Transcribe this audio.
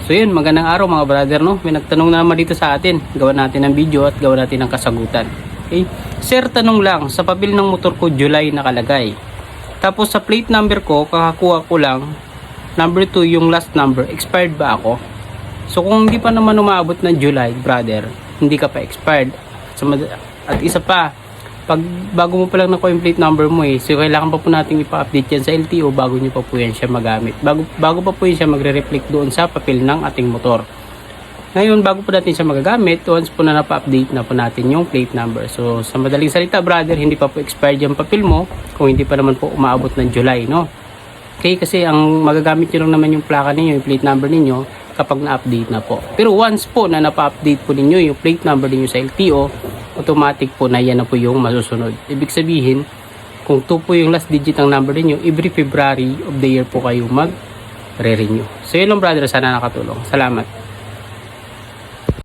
So yun, magandang araw mga brother, no? May nagtanong na naman dito sa atin. Gawa natin ng video at gawa natin ng kasagutan. Okay? Sir, tanong lang, sa papel ng motor ko July nakalagay. Tapos sa plate number ko, kakakuha ko lang number 2 yung last number. Expired ba ako? So kung hindi pa naman umabot ng July, brother, hindi ka pa expired. At isa pa, pag bago mo pa lang nakuha yung plate number mo so kailangan pa po natin ipa-update yan sa LTO bago nyo pa po yan siya magamit. Bago pa po yan siya magre-reflect doon sa papel ng ating motor. Ngayon, bago po natin siya magagamit, once po na napa-update na po natin yung plate number. So, sa madaling salita, brother, hindi pa po expired yung papel mo kung hindi pa naman po umaabot ng July, no? Okay, kasi ang magagamit nyo lang naman yung plaka ninyo, yung plate number ninyo, kapag na-update na po. Pero once po na napa-update po ninyo yung plate number ninyo sa LTO, automatic po na yan na po yung masusunod. Ibig sabihin, kung 2 po yung last digit ng number ninyo, every February of the year po kayo mag-re-renew. So yun lang brother, sana nakatulong. Salamat.